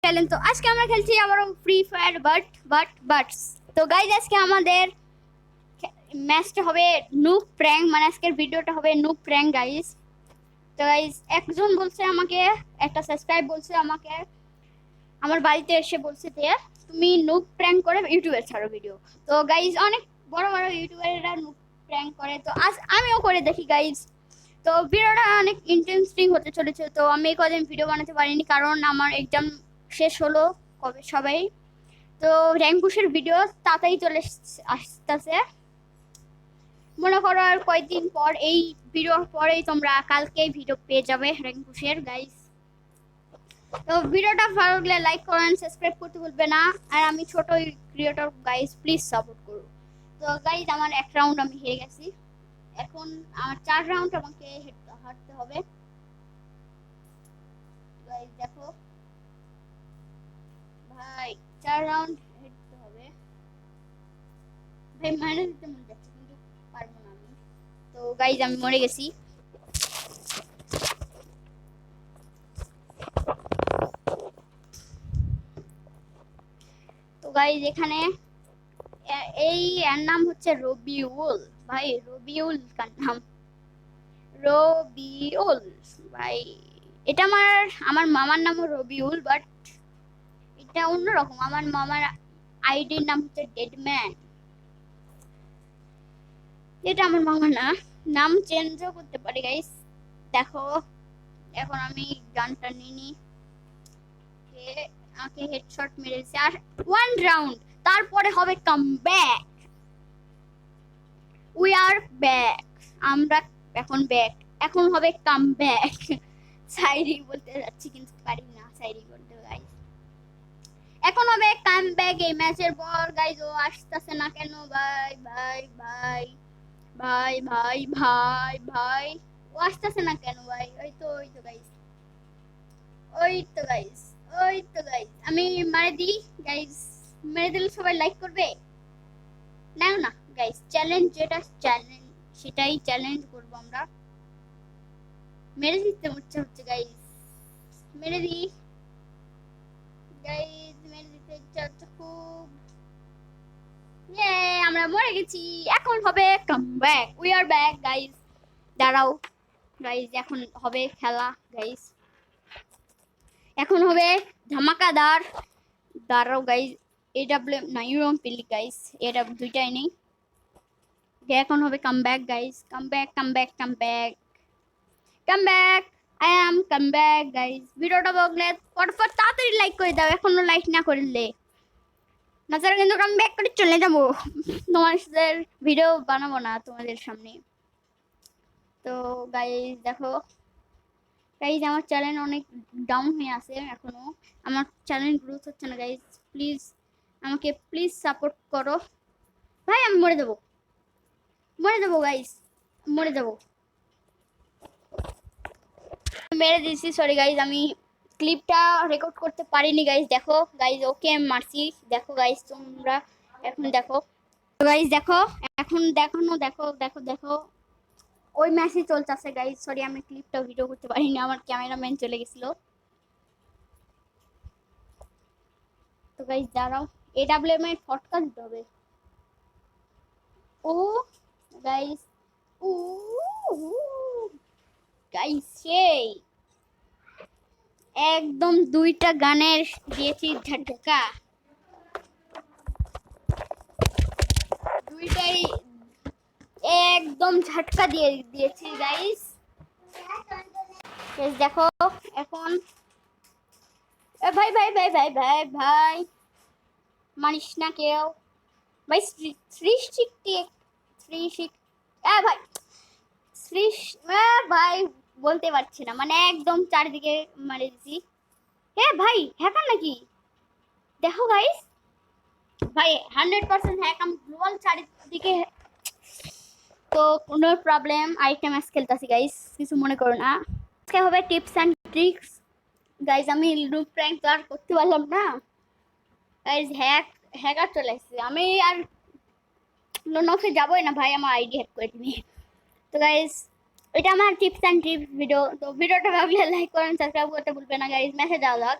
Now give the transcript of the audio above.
খেলেন। তো আজকে আমরা খেলছি আবারও ফ্রি ফায়ার বাটস। তো গাইজ আজকে আমাদের ম্যাচটা হবে নুক প্র্যাঙ্ক, মানে আজকের ভিডিওটা হবে নুক প্র্যাঙ্ক গাইজ। তো গাইজ একজন বলছে আমাকে, একটা সাবস্ক্রাইব বলছে আমাকে, আমার বাড়িতে এসে বলছে যে তুমি নুক প্র্যাঙ্ক করে ইউটিউবে ছাড়ো ভিডিও। তো গাইজ অনেক বড় বড় ইউটিউবাররা নুক প্র্যাঙ্ক করে, তো আজ আমিও করে দেখি গাইজ। তো ভিডিওটা অনেক ইন্টারেস্টিং হতে চলেছে। তো আমি কদিন ভিডিও বানাতে পারিনি কারণ আমার এক্সাম শেষ হলো কবে সবাই। তো র্যাঙ্ক পুশের ভিডিও তাড়াতাড়ি চলে আসতেছে, মনে করো আর কয়েকদিন পর, এই ভিডিওর পরেই তোমরা কালকেই ভিডিও পেয়ে যাবে র্যাঙ্ক পুশের গাইস। তো ভিডিওটা ভালো লাগলে লাইক করেন, সাবস্ক্রাইব করতে ভুলবে না। আর আমি ছোট ক্রিয়েটর গাইস, প্লিজ সাপোর্ট করো। তো গাইস আমার এক রাউন্ড আমি হেরে গেছি, এখন আমার 4 রাউন্ড আমাকে হারতে হবে গাইস। দেখো ভাই 4 রাউন্ড হেরতে হবে ভাই, মাইনে দিতে মনে যাচ্ছে কিন্তু পারবো না আমি। তো গাইস আমি মরে গেছি। তো গাইস এখানে এই এর নাম হচ্ছে রবিউল ভাই, রবিউল কার নাম রবিউল ভাই। এটা আমার মামার নামও রবিউল, বাট এটা অন্যরকম। আমার মামার আইডির নাম হচ্ছে ডেডম্যান। এটা আমার মামা না, নাম চেঞ্জও করতে পারি গাইস। দেখো এখন আমি গানটা নিনি, আমাকে হেডশট মেরেছে। আর 1 রাউন্ড, তারপরে হবে কামব্যাক। উই আর ব্যাক, আমরা এখন ব্যাক, এখন হবে কামব্যাক। সাইরি বলতে যাচ্ছি কিন্তু পারি না সাইরি বলতে গাইস। এখন হবে কামব্যাক এই ম্যাচের পর গাইস। ও আসতেছে না কেন ভাই ভাই ভাই ভাই ভাই ভাই ভাই, ও আসতেছে না কেন ভাই? ওই তো গাইস, ওই তো গাইস, ওই তো গাইস। আমি মারে দিই গাইস, মেরে দিলে সবাই লাইক করবে না না গাইস। চ্যালেঞ্জ, যেটা চ্যালেঞ্জ সেটাই চ্যালেঞ্জ করব আমরা। মেরে দিতে ইচ্ছা হচ্ছে গাইস, মেরে দিই গাইস, মেরে দিতে ইচ্ছা হচ্ছে খুব। ইয়ে, আমরা মরে গেছি। এখন হবে comeback, we are back guys. দাঁড়াও গাইস, এখন হবে খেলা গাইস, এখন হবে ধামাকাদার। দাঁড়াও গাইস, এডব্লিউ না ইউরোম পিলি গাইস, এটা দুইটাই নেই। এখন হবে comeback guys, comeback comeback comeback comeback. I am comeback guys. ভিডিওটা বললে ফটাফট তাড়াতাড়ি লাইক করে দাও, এখনো লাইক না করলে না স্যার কিন্তু কামব্যাক করে চলে যাবো, তোমাদের ভিডিও বানাবো না তোমাদের সামনে। তো গাইস দেখো গাইস, আমার চ্যানেল অনেক ডাউন হয়ে আছে এখনো, আমার চ্যানেল গ্রোথ হচ্ছে না গাইস। প্লিজ আমাকে প্লিজ সাপোর্ট করো ভাই। আমি মরে দেবো, মরে দেবো গাইস, মরে দেবো। মেরে দিয়েছি, সরি গাইজ, আমি ক্লিপটা রেকর্ড করতে পারিনি গাইজ। দেখো গাইজ, ওকে মারছি। দেখো গাইজ তোমরা এখন দেখো গাইজ, দেখো এখন দেখানো, দেখো দেখো দেখো ওই ম্যাচই চলতেছে গাইজ। সরি আমি ক্লিপটা ভিডিও করতে পারিনি, আমার ক্যামেরাম্যান চলে গেছিল। তো গাইজ দাঁড়াও, এডব্লিউএম এর ফটকা দিতে হবে। ও গাইজ, ও গাইজ সেই একদম 2টা গানের দিয়েছি ঝটকা, দুইটাই একদম ঝটকা দিয়ে দিয়েছি গাইস। দেখো এখন ভাই ভাই ভাই ভাই ভাই ভাই মানিস না কেউ ভাই। ভাই ভাই বলতে পারছি না, মানে একদম চারিদিকে মারি দিছি। ভাই হ্যাকার নাকি? দেখো গাইস, ভাই 100% হ্যাক, আমি গ্লোবাল চারিদিকে। তো কোনো প্রবলেম, আরেকটা ম্যাচ খেলতেছি গাইস, কিছু মনে করো না। আজকে হবে টিপস অ্যান্ড ট্রিক্স গাইস। আমি লুপ প্র্যাঙ্ক তো আর করতে পারলাম না গাইস, হ্যাকার চলে আসছে। আমি আর নকে যাবোই না ভাই, আমার আইডি হ্যাক করে দিবি। তো গাইস এটা আমার টিপস অ্যান্ড ট্রিক্স ভিডিও। তো ভিডিওটা ভাবলে লাইক করেন, সাবস্ক্রাইব করতে ভুলবেন না গাইস। মেসেজ যাওয়া যাক।